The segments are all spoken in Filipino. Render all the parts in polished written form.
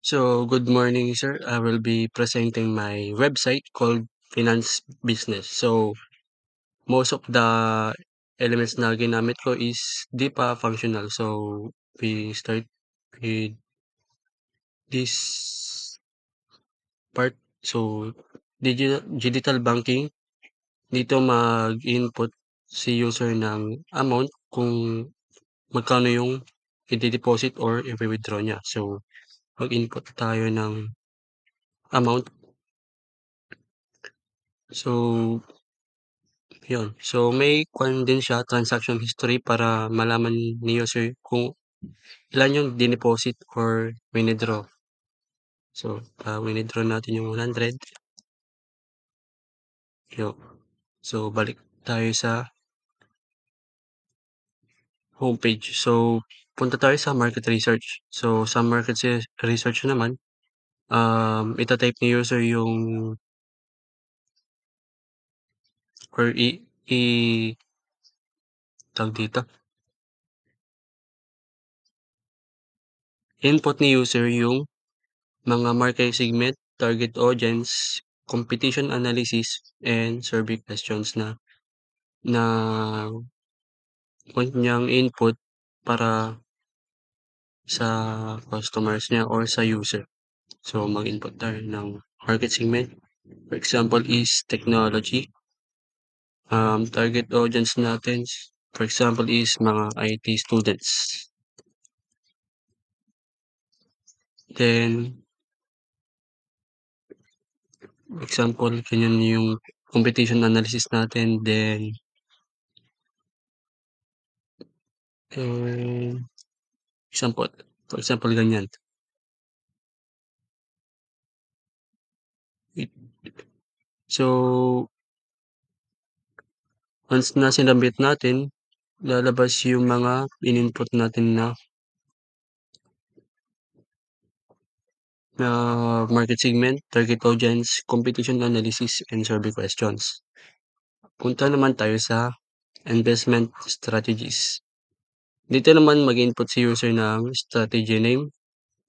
So, good morning, sir. I will be presenting my website called Finance Business. So, most of the elements na ginamit ko is di pa functional. So, we start with this part. So, digital banking. Dito mag-input si user ng amount kung magkano yung i-deposit or i-withdraw niya. So, mag-input tayo ng amount. So, yun. So, may kwan din siya, transaction history para malaman ni user kung ilan yung dineposit or winidraw. So, winidraw natin yung 100. Yun. So, balik tayo sa homepage. So, punta tayo sa market research. So, sa market research naman, ita-type ni user yung or tawag dito, input ni user yung mga market segment, target audience, competition analysis, and survey questions na point niyang input para sa customers niya or sa user. So, mag-input tayo ng market segment. For example is technology. Target audience natin, for example is mga IT students. Then, example, ganyan yung competition analysis natin. Then, example, for example, ganyan. So, once na sinabit natin, lalabas yung mga in-input natin na market segment, target audience, competition analysis, and survey questions. Punta naman tayo sa investment strategies. Dito naman mag-input si user ng strategy name,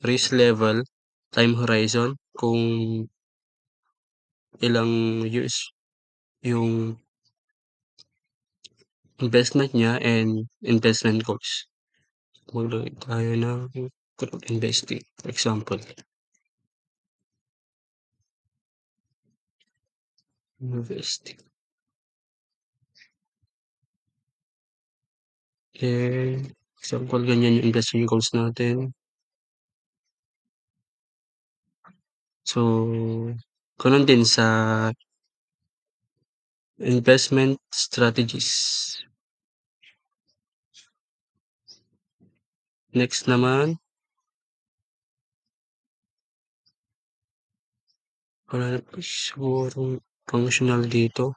risk level, time horizon, kung ilang years yung investment niya, and investment goals. Maglagay tayo ng group investing, for example. Investing. Example, ganyan yung investment goals natin. So, ganoon din sa investment strategies. Next naman, wala na po sigurong functional dito.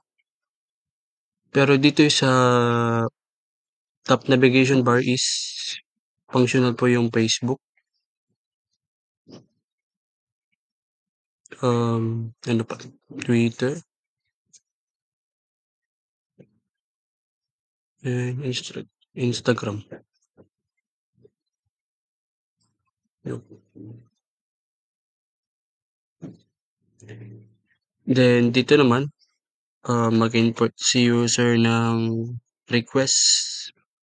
Pero dito sa top navigation bar is functional po yung Facebook. Ano pa? Twitter. And Instagram. Yun. Then, dito naman, mag-input si user ng request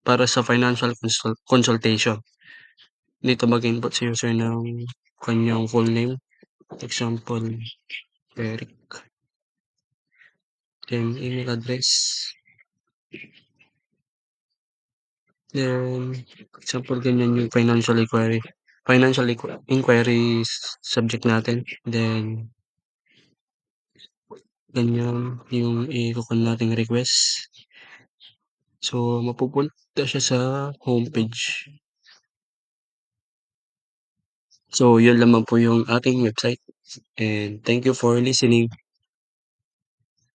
para sa financial consultation. Dito mag-input si user ng kanyang full name. Example, Eric. Then, email address. Then, example, ganyan yung financial inquiry. Financial inquiry subject natin. Then, ganyan yung i-kukuha nating request. So, mapupunta siya sa homepage. So, yun lamang po yung ating website. And thank you for listening.